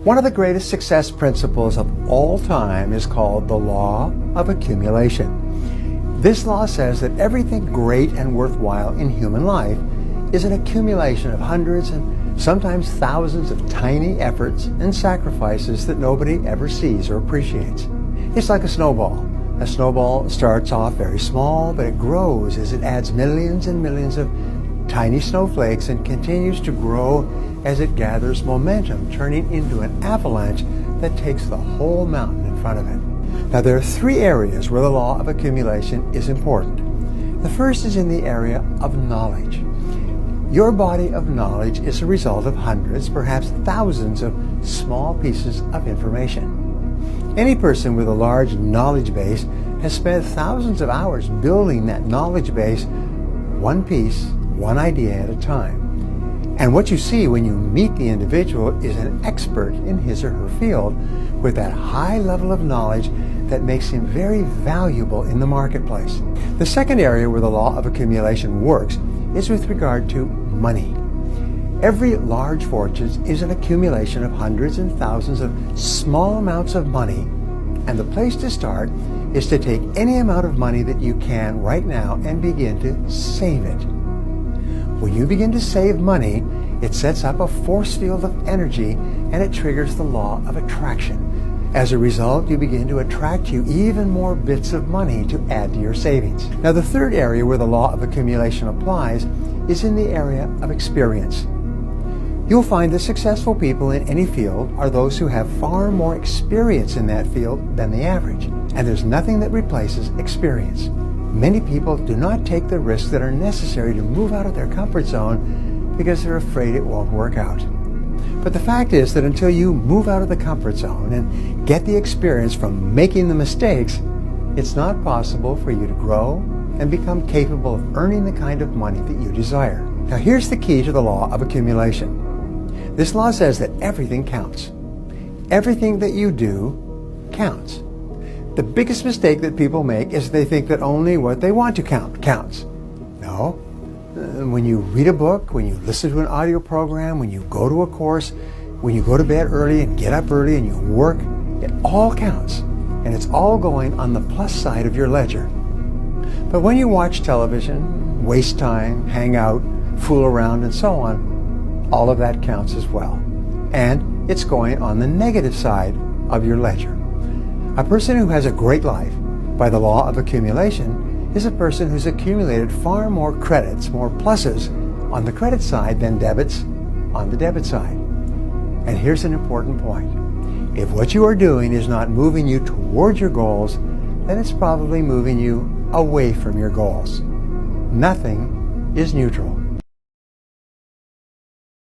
One of the greatest success principles of all time is called the Law of Accumulation. This law says that everything great and worthwhile in human life is an accumulation of hundreds and sometimes thousands of tiny efforts and sacrifices that nobody ever sees or appreciates. It's like a snowball. A snowball starts off very small, but it grows as it adds millions and millions of tiny snowflakes and continues to grow as it gathers momentum, turning into an avalanche that takes the whole mountain in front of it. Now, there are three areas where the law of accumulation is important. The first is in the area of knowledge. Your body of knowledge is a result of hundreds, perhaps thousands of small pieces of information. Any person with a large knowledge base has spent thousands of hours building that knowledge base, one piece, one idea at a time. And what you see when you meet the individual is an expert in his or her field with that high level of knowledge that makes him very valuable in the marketplace. The second area where the law of accumulation works is with regard to money. Every large fortune is an accumulation of hundreds and thousands of small amounts of money, and the place to start is to take any amount of money that you can right now and begin to save it. When you begin to save money, it sets up a force field of energy and it triggers the law of attraction. As a result, you begin to attract you even more bits of money to add to your savings. Now, the third area where the law of accumulation applies is in the area of experience. You'll find that successful people in any field are those who have far more experience in that field than the average. And there's nothing that replaces experience. Many people do not take the risks that are necessary to move out of their comfort zone because they're afraid it won't work out. But the fact is that until you move out of the comfort zone and get the experience from making the mistakes, it's not possible for you to grow and become capable of earning the kind of money that you desire. Now, here's the key to the law of accumulation. This law says that everything counts. Everything that you do counts. The biggest mistake that people make is they think that only what they want to count counts. No. When you read a book, when you listen to an audio program, when you go to a course, when you go to bed early and get up early and you work, it all counts. And it's all going on the plus side of your ledger. But when you watch television, waste time, hang out, fool around, and so on, all of that counts as well. And it's going on the negative side of your ledger. A person who has a great life by the law of accumulation is a person who's accumulated far more credits, more pluses on the credit side than debits on the debit side. And here's an important point. If what you are doing is not moving you toward your goals, then it's probably moving you away from your goals. Nothing is neutral.